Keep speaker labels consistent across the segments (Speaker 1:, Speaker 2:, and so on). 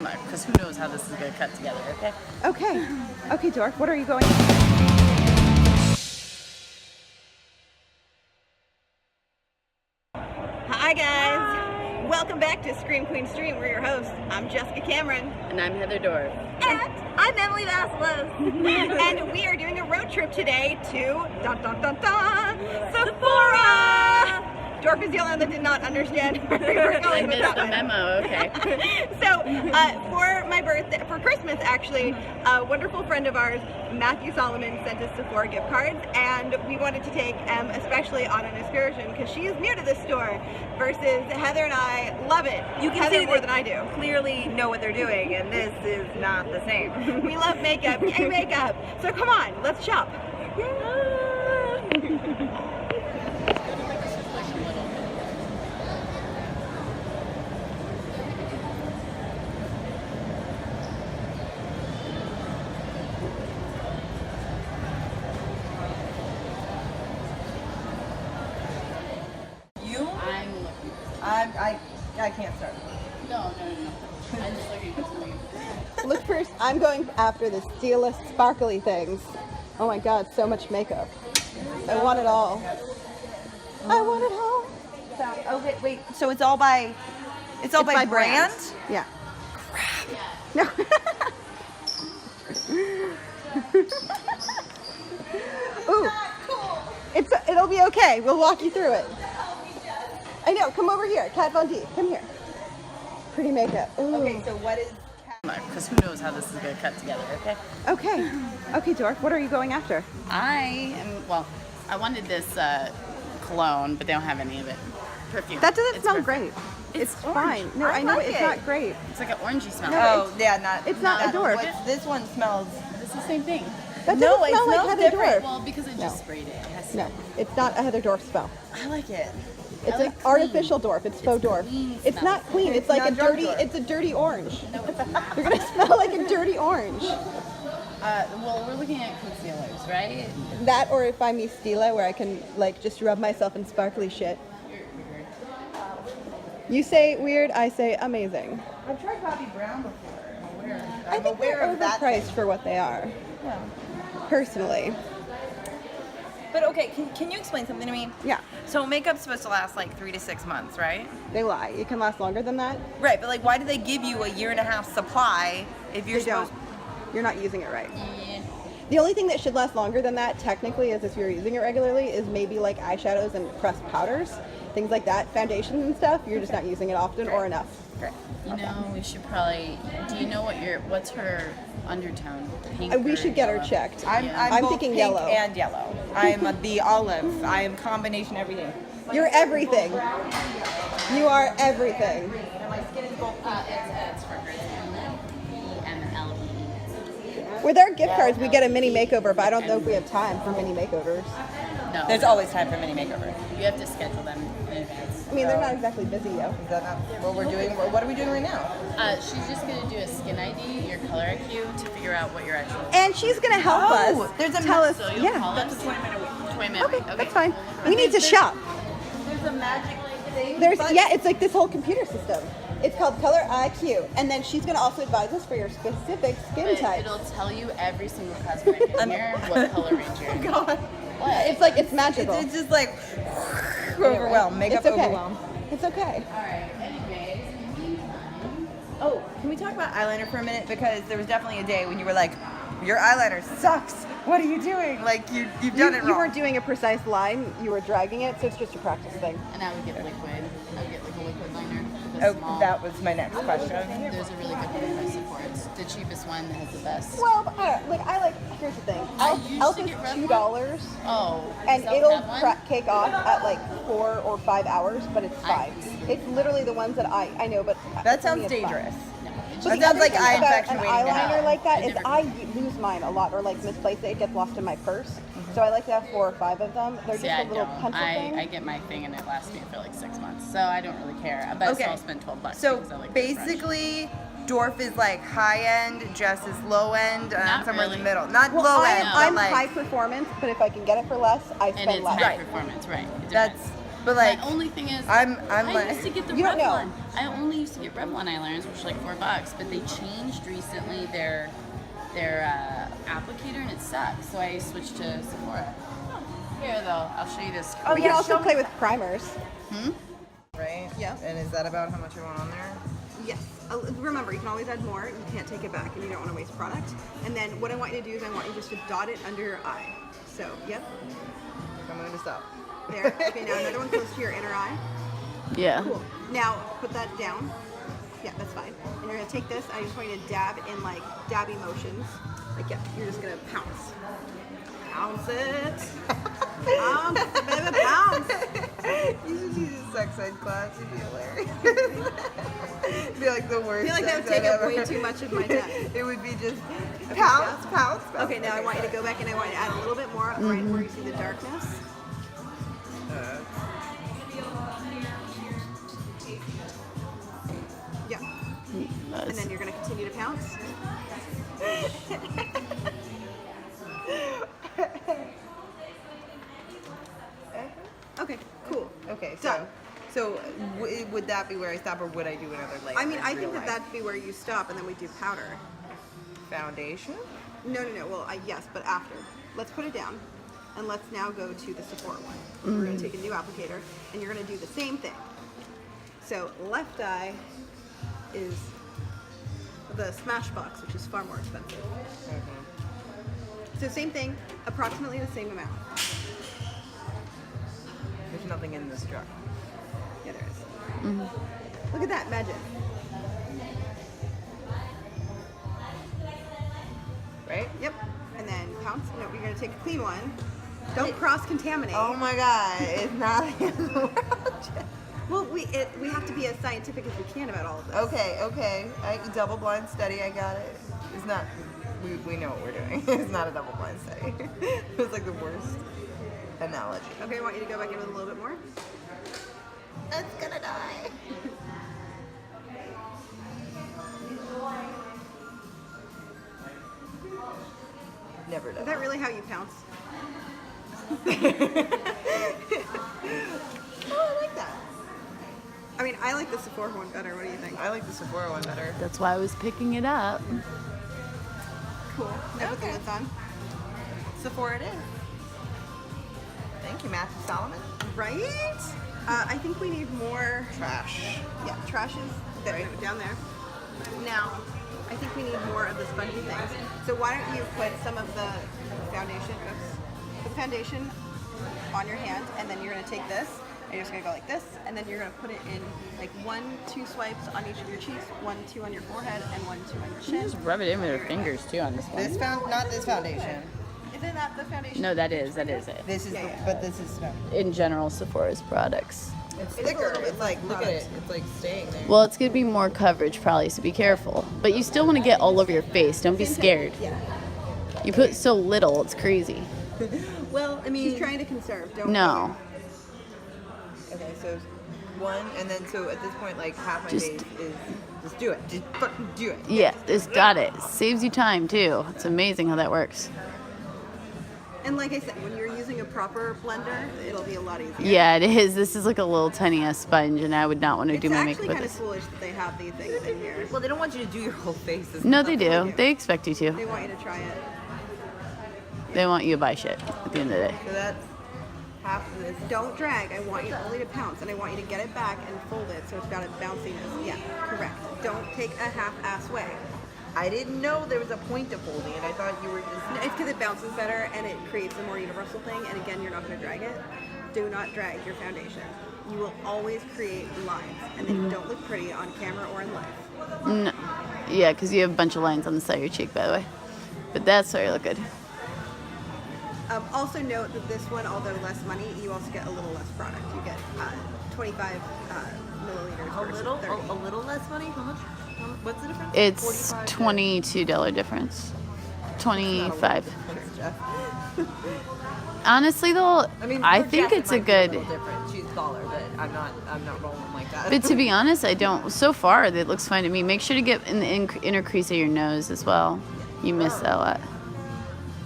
Speaker 1: Because who knows how this is going to cut together, okay?
Speaker 2: Okay, Dorff, what are you going?
Speaker 3: Hi guys! Welcome back to Scream Queen Stream. We're your hosts. I'm Jessica Cameron.
Speaker 1: And I'm Heather Dorff.
Speaker 3: And I'm Emlee Vassilos. And we are doing a road trip today to Sephora! Dorff is the only one that did not understand where we were going
Speaker 1: I
Speaker 3: with
Speaker 1: missed
Speaker 3: that
Speaker 1: the
Speaker 3: one.
Speaker 1: memo, okay.
Speaker 3: So, for my birthday, for Christmas actually, a wonderful friend of ours, Matthew Solomon, sent us Sephora gift cards, and we wanted to take Em especially on an excursion because she is new to this store, versus Heather and I love it.
Speaker 4: You can
Speaker 3: Heather
Speaker 4: see
Speaker 3: more
Speaker 4: they
Speaker 3: than I do.
Speaker 4: clearly know what they're doing, and this is not the same.
Speaker 3: We love makeup and makeup. So come on, let's shop.
Speaker 4: I can't start.
Speaker 1: No. I'm just looking for something.
Speaker 2: Look first. I'm going after the steelist sparkly things. Oh my God, so much makeup. I want it all. I want it all.
Speaker 4: Oh wait. So it's all by by brand?
Speaker 2: Yeah. No. Ooh. It'll be okay. We'll walk you through it. I know. Come over here. Kat Von D. Come here. Pretty makeup. Ooh.
Speaker 4: Okay, so what is
Speaker 1: Because who knows how this is going to cut together, okay?
Speaker 2: Okay, Dorff, what are you going after?
Speaker 1: I wanted this cologne, but they don't have any of it. Perfume.
Speaker 2: That doesn't
Speaker 1: It's
Speaker 2: smell
Speaker 1: perfume.
Speaker 2: great.
Speaker 1: It's
Speaker 2: fine. No,
Speaker 4: I
Speaker 2: I know
Speaker 4: like
Speaker 2: it's
Speaker 4: it.
Speaker 2: not great.
Speaker 1: It's like an orangey smell.
Speaker 2: No,
Speaker 4: Oh, yeah, not.
Speaker 2: It's not a Dorff.
Speaker 4: This one smells.
Speaker 1: It's the same thing.
Speaker 2: That doesn't
Speaker 4: No, it
Speaker 2: smell like
Speaker 4: smells
Speaker 2: Heather
Speaker 4: different.
Speaker 2: Dorff.
Speaker 1: Well, because it
Speaker 2: No.
Speaker 1: just sprayed it. It has to
Speaker 2: No, it's not a Heather Dorff smell.
Speaker 4: I like it.
Speaker 2: It's
Speaker 1: like
Speaker 2: an
Speaker 1: clean.
Speaker 2: artificial Dorff. It's faux Dorff.
Speaker 1: clean
Speaker 2: It's
Speaker 1: smell.
Speaker 2: not clean. It's like
Speaker 4: not
Speaker 2: a
Speaker 4: drug
Speaker 2: dirty.
Speaker 4: Dorff.
Speaker 2: It's a dirty orange.
Speaker 1: No, it's not.
Speaker 2: You're gonna smell like a dirty orange.
Speaker 1: Well, we're looking at concealers, right?
Speaker 2: That, or if I'm Miss Stila, where I can like just rub myself in sparkly shit.
Speaker 1: You're weird.
Speaker 2: You say weird, I say amazing.
Speaker 4: I've tried Bobby Brown before.
Speaker 2: I think they're overpriced for what they are.
Speaker 4: Yeah.
Speaker 2: Personally,
Speaker 4: But okay, can you explain something to me?
Speaker 2: yeah,
Speaker 4: So makeup's supposed to last like 3 to 6 months, right?
Speaker 2: they lie. It can last longer than that.
Speaker 4: Right, but like, why do they give you a 1.5 year supply if you're
Speaker 2: They don't.
Speaker 4: supposed?
Speaker 2: You're not using it right.
Speaker 1: Yeah.
Speaker 2: The only thing that should last longer than that, technically, is if you're using it regularly, is maybe like eyeshadows and pressed powders, things like that, foundations and stuff. You're just not using it often or enough.
Speaker 4: Great.
Speaker 1: You know, we should probably. Do you know what's her undertone? Pink.
Speaker 2: We
Speaker 1: or
Speaker 2: should get her
Speaker 1: yellow?
Speaker 2: checked.
Speaker 4: I'm
Speaker 2: I'm
Speaker 4: both
Speaker 2: thinking
Speaker 4: pink
Speaker 2: yellow.
Speaker 4: and yellow. I'm the olive. I am combination everything.
Speaker 2: You're everything. You are everything.
Speaker 1: It's for her. EMLE.
Speaker 2: With our gift cards, we get a mini makeover, but I don't know if we have time for mini makeovers.
Speaker 1: No.
Speaker 4: There's always time for mini makeover.
Speaker 1: You have to schedule them in advance.
Speaker 2: I mean, they're not exactly busy, yo.
Speaker 4: Is that not what we're doing? What are we doing right now?
Speaker 1: She's just gonna do a skin ID, your color IQ, to figure out what your actual.
Speaker 2: And she's gonna help
Speaker 4: Oh,
Speaker 2: us.
Speaker 4: there's a
Speaker 2: tell us.
Speaker 1: So you'll
Speaker 2: Yeah.
Speaker 1: call us. 20-minute
Speaker 2: Okay,
Speaker 1: week.
Speaker 2: that's fine. We need to shop.
Speaker 4: There's a magic thing.
Speaker 2: It's like this whole computer system. It's called Color IQ, and then she's gonna also advise us for your specific skin
Speaker 1: But
Speaker 2: type.
Speaker 1: it'll tell you every single cosmetic in here, what color range you're in.
Speaker 4: God.
Speaker 1: What?
Speaker 2: It's like it's magical.
Speaker 4: It's just like overwhelmed. Makeup
Speaker 2: It's okay.
Speaker 4: overwhelmed.
Speaker 2: It's okay.
Speaker 1: Alright, anyways.
Speaker 4: Oh, can we talk about eyeliner for a minute? Because there was definitely a day when you were like, your eyeliner sucks. What are you doing? Like you've done it wrong.
Speaker 2: You weren't doing a precise line. You were dragging it, so it's just a practice thing.
Speaker 1: And I would get liquid. I would get like a liquid liner.
Speaker 4: Oh,
Speaker 1: Small.
Speaker 4: that was my next question.
Speaker 1: There's a really good one by Sephora. It's the cheapest one that has the best.
Speaker 2: Well, I like. Here's the thing.
Speaker 1: used
Speaker 2: Elf
Speaker 1: to
Speaker 2: is
Speaker 1: get red
Speaker 2: $2,
Speaker 1: Oh.
Speaker 2: and
Speaker 1: does Elf
Speaker 2: it'll
Speaker 1: have one?
Speaker 2: crack cake off at like 4 or 5 hours, but it's fine. It's literally the ones that I know, but
Speaker 4: That
Speaker 2: for
Speaker 4: sounds
Speaker 2: me, it's fine.
Speaker 4: dangerous.
Speaker 1: No, it's
Speaker 2: But
Speaker 4: That
Speaker 2: the
Speaker 4: sounds
Speaker 2: other
Speaker 4: like
Speaker 2: thing
Speaker 4: eye
Speaker 2: about
Speaker 4: infection
Speaker 2: an
Speaker 4: waiting to
Speaker 2: eyeliner
Speaker 4: happen.
Speaker 2: like that
Speaker 1: It
Speaker 2: is
Speaker 1: never-
Speaker 2: I lose mine a lot, or like misplace it. It gets lost in my purse. So I like to have 4 or 5 of them. They're
Speaker 1: See,
Speaker 2: just
Speaker 1: I
Speaker 2: a little
Speaker 1: don't.
Speaker 2: pencil thing.
Speaker 1: I get my thing and it lasts me for like 6 months, so I don't really care. But
Speaker 4: Okay.
Speaker 1: I'll spend $12.
Speaker 4: So
Speaker 1: because I like the brush.
Speaker 4: basically, Dorff is like high end, Jess is low end, and I'm
Speaker 1: Not
Speaker 4: somewhere in
Speaker 1: really.
Speaker 4: the middle. Not
Speaker 2: Well,
Speaker 4: low end,
Speaker 2: I'm
Speaker 4: but like
Speaker 2: high performance, but if I can get it for less, I
Speaker 1: and
Speaker 2: spend
Speaker 1: it's
Speaker 2: less.
Speaker 1: high
Speaker 4: Right.
Speaker 1: performance, right? It
Speaker 4: that's.
Speaker 1: depends.
Speaker 4: But like,
Speaker 1: the only thing is,
Speaker 4: I'm
Speaker 1: I
Speaker 4: like,
Speaker 1: used to get the
Speaker 2: You don't know.
Speaker 1: Revlon. I only used to get Revlon eyeliners, which are like $4, but they changed recently their applicator, and it sucks. So I switched to Sephora. Here though, I'll show you this.
Speaker 2: We can also play with primers.
Speaker 4: right?
Speaker 3: Yeah.
Speaker 4: And is that about how much you want on there?
Speaker 3: Yes. Remember, you can always add more. You can't take it back, and you don't want to waste product. And then what I want you to do is I want you just to dot it under your eye. So, yep.
Speaker 4: I'm going to stop.
Speaker 3: There. Okay, now another one close to your inner eye.
Speaker 1: Yeah.
Speaker 3: Cool. Now put that down. Yeah, that's fine. And you're gonna take this. I just want you to dab in like dabby motions. Like, yeah, you're just gonna pounce. Pounce it. Pounce, baby, pounce.
Speaker 4: You should teach a sex ed class. It'd be hilarious. It'd be like the worst.
Speaker 3: I feel like that would
Speaker 4: sex
Speaker 3: take
Speaker 4: ed
Speaker 3: up way
Speaker 4: ever.
Speaker 3: too much of my time.
Speaker 4: It would be just pounce, pounce, pounce.
Speaker 3: Okay, now I want you to go back and I want you to add a little bit more right where you see the darkness. Yeah. And then you're gonna continue to pounce. Okay, cool.
Speaker 4: Okay,
Speaker 3: Done.
Speaker 4: so would that be where I stop, or would I do another layer?
Speaker 3: I mean,
Speaker 4: in
Speaker 3: I
Speaker 4: real
Speaker 3: think that
Speaker 4: life?
Speaker 3: that'd be where you stop and then we do powder.
Speaker 4: Foundation.
Speaker 3: No. Well, yes, but after. Let's put it down, and let's now go to the Sephora one. We're gonna take a new applicator, and you're gonna do the same thing. So left eye is the Smashbox, which is far more expensive. So same thing, approximately the same amount.
Speaker 4: There's nothing in this jar.
Speaker 3: Yeah, there is. Look at that magic.
Speaker 4: Right?
Speaker 3: Yep. And then pounce. No, you're gonna take a clean one. Don't cross-contaminate.
Speaker 4: Oh my God! It's not the end of the world.
Speaker 3: Well, we have to be as scientific as we can about all of this.
Speaker 4: Okay. Double blind study. I got it. It's not. We know what we're doing. It's not a double blind study. It was like the worst analogy.
Speaker 3: Okay, I want you to go back in with a little bit more.
Speaker 4: It's gonna die. Never
Speaker 3: Is
Speaker 4: done.
Speaker 3: that really how you pounce?
Speaker 4: Oh, I like that.
Speaker 3: I mean, I like the Sephora one better. What do you think?
Speaker 4: I like the Sephora one better.
Speaker 1: That's why I was picking it up.
Speaker 3: Cool. Now put the lids on.
Speaker 4: Sephora it is. Thank you, Matthew Solomon.
Speaker 3: Right? I think we need more.
Speaker 4: Trash.
Speaker 3: Yeah, trash is down there. Now, I think we need more of the spongy things. So why don't you put some of the foundation, put the foundation on your hand, and then you're gonna take this, and you're just gonna go like this, and then you're gonna put it in like 1-2 swipes on each of your cheeks, 1-2 on your forehead, and 1-2 on your chin.
Speaker 1: Just rub it in with her fingers too on this one.
Speaker 4: Not this foundation.
Speaker 3: Isn't that the foundation?
Speaker 1: No, that is it.
Speaker 4: This is,
Speaker 3: Yeah.
Speaker 4: but this is.
Speaker 1: In general, Sephora's products.
Speaker 4: It's
Speaker 3: It's a
Speaker 4: thicker.
Speaker 3: little bit
Speaker 4: It's like
Speaker 3: less
Speaker 4: look at it.
Speaker 3: product.
Speaker 4: It's like staying there.
Speaker 1: Well, it's gonna be more coverage probably, so be careful. But you still want to get all over your face. Don't be scared.
Speaker 3: Yeah.
Speaker 1: You put so little, it's crazy.
Speaker 3: Well, I mean, she's trying to conserve. Don't.
Speaker 1: No.
Speaker 4: Okay, so one, and then so at this point, like half my
Speaker 1: Just-
Speaker 4: face is just do it. Just fucking do it.
Speaker 1: Yeah, just got it. Saves you time too. It's amazing how that works.
Speaker 3: And like I said, when you're using a proper blender, it'll be a lot easier.
Speaker 1: Yeah, it is. This is like a little tiny ass sponge, and I would not want to
Speaker 3: It's
Speaker 1: do my
Speaker 3: actually
Speaker 1: makeup
Speaker 3: kind
Speaker 1: with
Speaker 3: of
Speaker 1: this.
Speaker 3: foolish that they have these things in here.
Speaker 4: Well, they don't want you to do your whole face.
Speaker 1: No, they do. They expect you
Speaker 3: They
Speaker 1: to.
Speaker 3: want you to try it.
Speaker 1: They want you to buy shit at the end of the day.
Speaker 4: So that's half of this.
Speaker 3: Don't drag. I want you only to pounce, and I want you to get it back and fold it so it's got a bounciness. Yeah, correct. Don't take a half-ass way.
Speaker 4: I didn't know there was a point to folding it. I thought you were
Speaker 3: No,
Speaker 4: just.
Speaker 3: it's because it bounces better and it creates a more universal thing. And again, you're not going to drag it. Do not drag your foundation. You will always create lines, and they don't look pretty on camera or in life.
Speaker 1: No. Yeah, because you have a bunch of lines on the side of your cheek, by the way. But that's why you look good.
Speaker 3: Also note that this one, although less money, you also get a little less product. You get 25 milliliters versus 30.
Speaker 4: A little less money. How much? What's the difference?
Speaker 1: It's
Speaker 4: 45 to-
Speaker 1: $22 difference. 25.
Speaker 4: Difference, Jeff.
Speaker 1: Honestly, though,
Speaker 4: I mean,
Speaker 1: I
Speaker 4: for
Speaker 1: think
Speaker 4: Jeff, it
Speaker 1: it's a
Speaker 4: might be
Speaker 1: good.
Speaker 4: little different. She's taller, but I'm not rolling like that.
Speaker 1: But to be honest, I don't. So far, it looks fine to me. Make sure to get in the inner crease of your nose as well. You miss that a lot,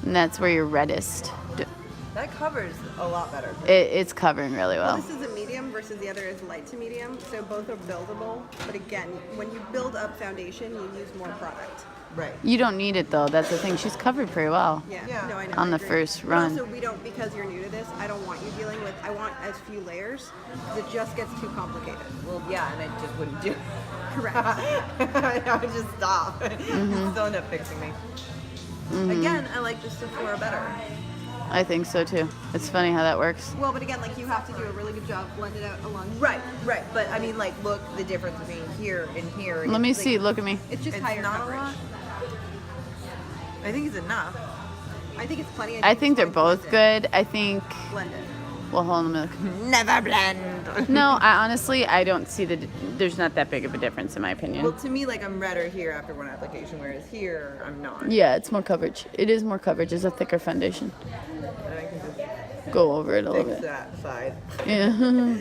Speaker 1: and that's where you're reddest.
Speaker 4: That covers a lot better.
Speaker 1: It's covering really well.
Speaker 3: This is a medium versus the other is light to medium. So both are buildable. But again, when you build up foundation, you use more product.
Speaker 4: Right.
Speaker 1: You don't need it though. That's the thing. She's covered pretty well.
Speaker 3: Yeah.
Speaker 4: Yeah.
Speaker 3: No, I know.
Speaker 1: On
Speaker 3: I
Speaker 1: the
Speaker 3: agree.
Speaker 1: first
Speaker 3: But
Speaker 1: run.
Speaker 3: also, we don't, because you're new to this, I don't want you dealing with, I want as few layers because it just gets too complicated.
Speaker 4: Well, yeah, and I just wouldn't do it.
Speaker 3: Correct.
Speaker 4: I would just stop.
Speaker 1: Mm-hmm.
Speaker 4: Still end up fixing me. Again, I like the Sephora better.
Speaker 1: I think so too. It's funny how that works.
Speaker 3: Well, but again, like you have to do a really good job, blend it out along.
Speaker 4: Right. But I mean, like, look the difference between here and here.
Speaker 1: Let me
Speaker 4: It's,
Speaker 1: see.
Speaker 4: like,
Speaker 1: Look at me.
Speaker 3: It's just
Speaker 4: It's
Speaker 3: higher
Speaker 4: not
Speaker 3: coverage.
Speaker 4: a lot. I think it's enough.
Speaker 3: I think it's plenty.
Speaker 1: I think they're
Speaker 3: it's fine to
Speaker 1: both
Speaker 3: blend
Speaker 1: good. I think.
Speaker 3: it. Blend it.
Speaker 1: Well, hold on. Let me look.
Speaker 4: Never blend.
Speaker 1: No, I honestly, I don't see there's not that big of a difference in my opinion.
Speaker 4: Well, to me, like, I'm redder here after one application, whereas here, I'm not.
Speaker 1: Yeah, it's more coverage. It is more coverage. It's a thicker foundation.
Speaker 4: And I can just
Speaker 1: Go over it a little
Speaker 4: fix
Speaker 1: bit.
Speaker 4: that side.
Speaker 1: Yeah.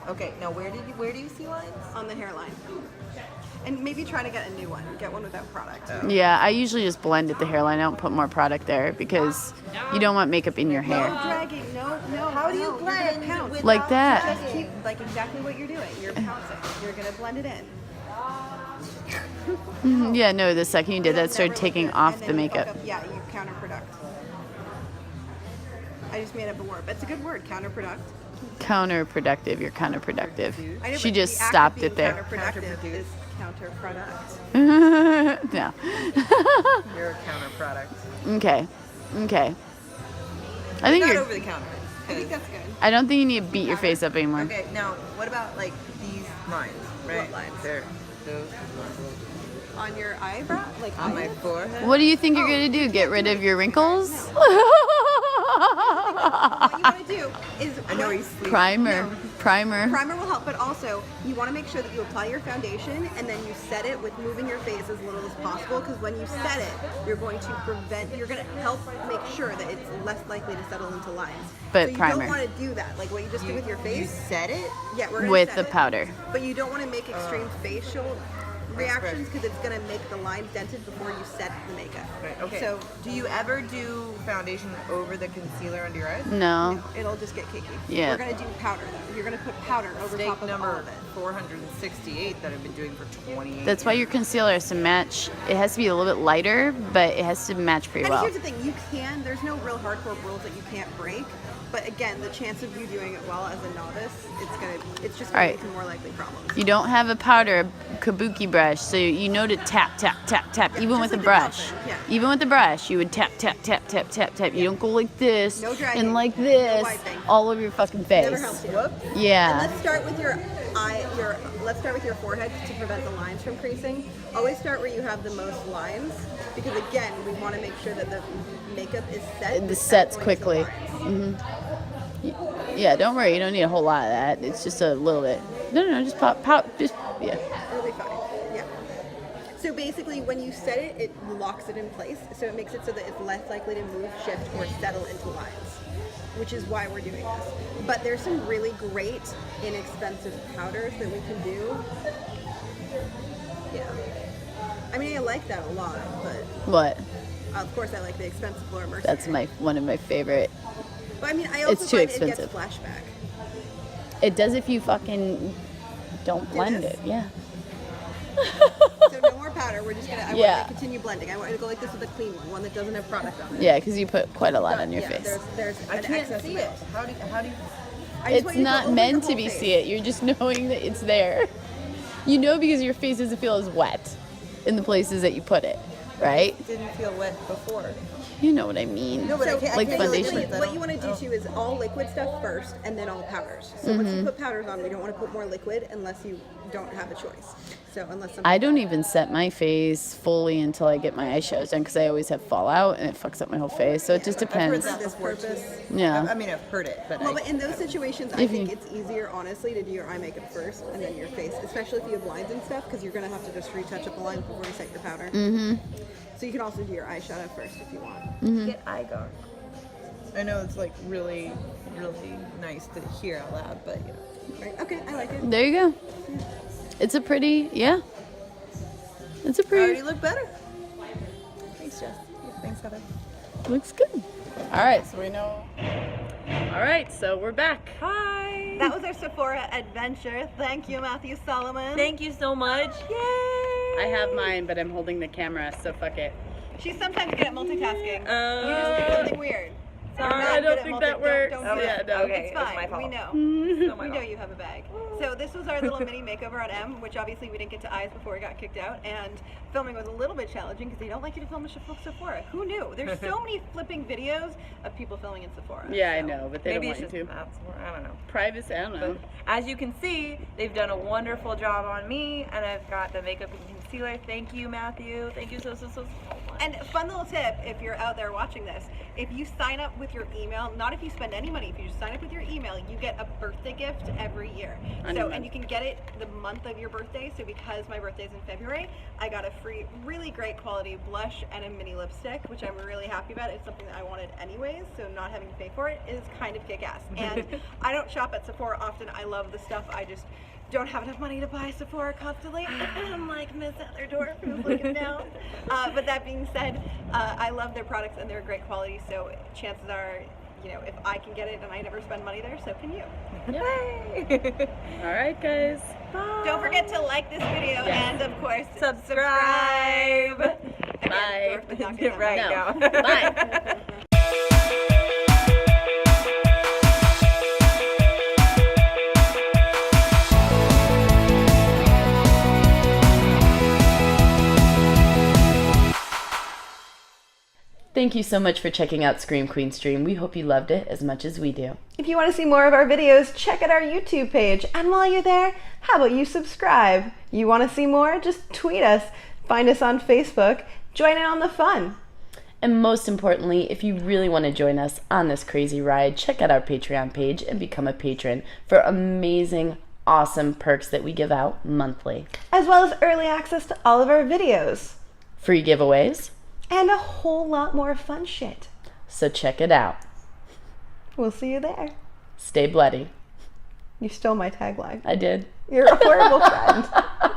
Speaker 4: Okay, now where do you see lines?
Speaker 3: On the hairline. And maybe try to get a new one. Get one without product.
Speaker 1: Yeah, I usually just blend at the hairline. I don't put more product there because you don't want makeup in your
Speaker 3: No
Speaker 1: hair.
Speaker 3: dragging. No.
Speaker 4: How do you
Speaker 3: no, you're
Speaker 4: blend
Speaker 3: gonna pounce.
Speaker 4: with-
Speaker 1: Like that.
Speaker 3: Just keep like exactly what you're doing. You're pouncing. You're gonna blend it in.
Speaker 1: Mhm, yeah, no, the second you did that, started
Speaker 3: Never
Speaker 1: taking
Speaker 3: look good,
Speaker 1: off
Speaker 3: and
Speaker 1: the
Speaker 3: then you
Speaker 1: makeup.
Speaker 3: fuck up- Yeah, you counterproduct. I just made up a word, but it's a good word. Counterproduct.
Speaker 1: Counterproductive. You're counterproductive.
Speaker 3: I know,
Speaker 1: She
Speaker 3: but
Speaker 1: just
Speaker 3: the act of
Speaker 1: stopped
Speaker 3: being
Speaker 1: it there.
Speaker 3: Counterproductive is counterproduct.
Speaker 1: No.
Speaker 4: You're a counter product.
Speaker 1: Okay. I think
Speaker 4: Not
Speaker 1: you're.
Speaker 4: over the counter.
Speaker 3: I think that's good.
Speaker 1: I don't think you need to beat your face up anymore.
Speaker 4: Okay, now what about like these lines, right?
Speaker 3: What lines?
Speaker 4: They're those
Speaker 3: On your eyebrow, like
Speaker 4: on my
Speaker 3: eyelid?
Speaker 4: forehead.
Speaker 1: What do you think you're gonna do? Get rid of your wrinkles?
Speaker 3: What you want to do is
Speaker 4: I know he's sleeping.
Speaker 1: Primer.
Speaker 3: No.
Speaker 1: Primer.
Speaker 3: Primer will help, but also you want to make sure that you apply your foundation and then you set it with moving your face as little as possible, because when you set it, you're going to help make sure that it's less likely to settle into lines.
Speaker 1: But
Speaker 3: so you
Speaker 1: primer.
Speaker 3: don't want to do that, like what you just did with your
Speaker 4: You
Speaker 3: face.
Speaker 4: set it?
Speaker 3: Yeah, we're gonna
Speaker 1: With
Speaker 3: set
Speaker 1: the
Speaker 3: it,
Speaker 1: powder.
Speaker 3: But you don't want to make extreme facial reactions because it's going to make the lines dented before you set the makeup.
Speaker 4: Right, okay.
Speaker 3: So
Speaker 4: do you ever do foundation over the concealer under your eyes?
Speaker 1: No.
Speaker 3: it'll just get cakey.
Speaker 1: Yeah.
Speaker 3: We're going to do powder though. You're going to put powder over
Speaker 4: Mistake
Speaker 3: top of all
Speaker 4: number
Speaker 3: of it.
Speaker 4: 468 that I've been doing for 28
Speaker 1: That's why your concealer has to match. It has to be a little bit lighter, but it has to match pretty
Speaker 3: And
Speaker 1: well.
Speaker 3: here's the thing, there's no real hardcore rules that you can't break, but again, the chance of you doing it well as a novice, it's just going
Speaker 1: Alright.
Speaker 3: to lead to more likely problems.
Speaker 1: You don't have a powder kabuki brush, so you know to tap, tap, tap, tap.
Speaker 3: Yeah,
Speaker 1: Even
Speaker 3: just
Speaker 1: with the
Speaker 3: like the
Speaker 1: brush.
Speaker 3: dolphin, yeah.
Speaker 1: Even with the brush, you would tap, tap, tap, tap, tap, tap. You don't go like this
Speaker 3: No dragging,
Speaker 1: and like
Speaker 3: no
Speaker 1: this
Speaker 3: wiping.
Speaker 1: all over your fucking
Speaker 3: Never
Speaker 1: face.
Speaker 3: helps you.
Speaker 4: Whoop.
Speaker 3: And
Speaker 1: Yeah.
Speaker 3: let's start with let's start with your forehead to prevent the lines from creasing. Always start where you have the most lines, because again, we want to make sure that the makeup is set.
Speaker 1: The sets
Speaker 3: without going to
Speaker 1: quickly.
Speaker 3: lines.
Speaker 1: Yeah, don't worry. You don't need a whole lot of that. It's just a little bit. No, just pop, just, yeah.
Speaker 3: It'll be fine. Yeah. So basically, when you set it, it locks it in place. So it makes it so that it's less likely to move, shift, or settle into lines, which is why we're doing this. But there's some really great, inexpensive powders that we can do. Yeah. I mean, I like that a lot, but
Speaker 1: What?
Speaker 3: of course, I like the expensive Laura Mercier.
Speaker 1: That's one of my favorite.
Speaker 3: But I mean, I also
Speaker 1: It's too
Speaker 3: find
Speaker 1: expensive.
Speaker 3: it gets flashback.
Speaker 1: It does if you fucking don't blend
Speaker 3: this?
Speaker 1: it. Yeah.
Speaker 3: So no more powder. We're just gonna. I
Speaker 1: Yeah.
Speaker 3: want to continue blending. I want you to go like this with a clean one that doesn't have product on it.
Speaker 1: Yeah, because you put quite a lot on your
Speaker 3: Yeah,
Speaker 1: face.
Speaker 3: There's
Speaker 4: I
Speaker 3: an
Speaker 4: can't
Speaker 3: excess
Speaker 4: see
Speaker 3: amount.
Speaker 4: it. How do you
Speaker 3: I just
Speaker 1: It's
Speaker 3: want you to go
Speaker 1: not
Speaker 3: over
Speaker 1: meant
Speaker 3: your
Speaker 1: to
Speaker 3: whole
Speaker 1: be
Speaker 3: face.
Speaker 1: see it. You're just knowing that it's there. You know because your face doesn't feel as wet in the places that you put it, right?
Speaker 4: didn't feel wet before?
Speaker 1: You know what I mean.
Speaker 4: No, but I can't- I
Speaker 1: like
Speaker 4: can't really
Speaker 1: foundation.
Speaker 4: liquid.
Speaker 3: What you want to do too is all liquid stuff first, and then all powders. So once you put powders on, we don't want to put more liquid unless you don't have a choice. So unless something
Speaker 1: I don't even set my face fully until I get my eyeshadows done because I always have fallout and it fucks up my whole face. So it just
Speaker 4: I've heard
Speaker 1: depends.
Speaker 4: that
Speaker 3: this
Speaker 4: before
Speaker 3: purpose.
Speaker 4: too.
Speaker 1: Yeah.
Speaker 4: I mean, I've heard it, but
Speaker 3: Well, but in those situations, I
Speaker 1: If
Speaker 3: think
Speaker 1: you-
Speaker 3: it's easier, honestly, to do your eye makeup first and then your face, especially if you have lines and stuff, because you're going to have to just retouch up the lines before you set your powder. Mm-hmm. So you can also do your eyeshadow first if you want.
Speaker 4: get eye guard. I know it's like really, really nice to hear out loud, but yeah.
Speaker 3: Right? Okay, I like it.
Speaker 1: There you go. It's a pretty, yeah. It's a
Speaker 4: I already
Speaker 1: pretty,
Speaker 4: look better. Thanks, Jess. Thanks, Heather.
Speaker 1: looks good. All right, so we know. All right, so we're back.
Speaker 4: Hi.
Speaker 3: that was our Sephora adventure. Thank you, Matthew Solomon.
Speaker 5: Thank you so much. Yay!
Speaker 1: I have mine, but I'm holding the camera, so fuck it.
Speaker 3: She's sometimes good at multitasking. You just do something weird.
Speaker 5: Sorry,
Speaker 3: You're not
Speaker 1: I
Speaker 3: good
Speaker 1: don't
Speaker 3: at
Speaker 1: think that
Speaker 3: multi-
Speaker 1: works.
Speaker 3: Don't do
Speaker 1: Yeah,
Speaker 3: that.
Speaker 1: no.
Speaker 5: Okay,
Speaker 3: It's
Speaker 5: it was
Speaker 3: fine.
Speaker 5: my fault.
Speaker 3: We know.
Speaker 5: So my
Speaker 3: We know
Speaker 5: fault.
Speaker 3: you have a bag. So this was our little mini makeover on M, which obviously we didn't get to eyes before we got kicked out, and filming was a little bit challenging because they don't like you to film in Sephora. Who knew? There's so many flipping videos of people filming in Sephora.
Speaker 1: Yeah, I
Speaker 3: So-
Speaker 1: know, but they
Speaker 5: Maybe
Speaker 1: don't
Speaker 5: it's
Speaker 1: want
Speaker 5: just
Speaker 1: you to.
Speaker 5: that's where, I don't know.
Speaker 1: Privacy, I don't know.
Speaker 5: But as you can see, they've done a wonderful job on me, and I've got the makeup and concealer. Thank you, Matthew. Thank you so much.
Speaker 3: And fun little tip, if you're out there watching this, if you sign up with your email, not if you spend any money, if you just sign up with your email, you get a birthday gift every year. So, and you can get it the month of your birthday. So because my birthday's in February, I got a free, really great quality blush and a mini lipstick, which I'm really happy about. It's something that I wanted anyways, so not having to pay for it is kind of kick-ass. And I don't shop at Sephora often. I love the stuff. I just don't have enough money to buy Sephora constantly. I'm like Miss Heather Dorff who's looking down. But that being said, I love their products and they're great quality. So chances are, you know, if I can get it and I never spend money there, so can you.
Speaker 1: All right, guys.
Speaker 3: Don't forget to like this video and of course
Speaker 5: Subscribe.
Speaker 3: Again,
Speaker 1: Bye.
Speaker 3: Dorff, but not gonna
Speaker 5: Right
Speaker 1: No.
Speaker 5: now.
Speaker 1: Bye. Thank you so much for checking out Scream Queen Stream. We hope you loved it as much as we do.
Speaker 2: If you want to see more of our videos, check out our YouTube page. And while you're there, how about you subscribe? You want to see more? Just tweet us. Find us on Facebook. Join in on the fun.
Speaker 1: And most importantly, if you really want to join us on this crazy ride, check out our Patreon page and become a patron for amazing, awesome perks that we give out monthly.
Speaker 2: As well as early access to all of our videos.
Speaker 1: Free giveaways,
Speaker 2: And a whole lot more fun shit.
Speaker 1: so check it out.
Speaker 2: We'll see you there.
Speaker 1: Stay bloody.
Speaker 2: You stole my tagline.
Speaker 1: I did.
Speaker 2: You're a horrible friend.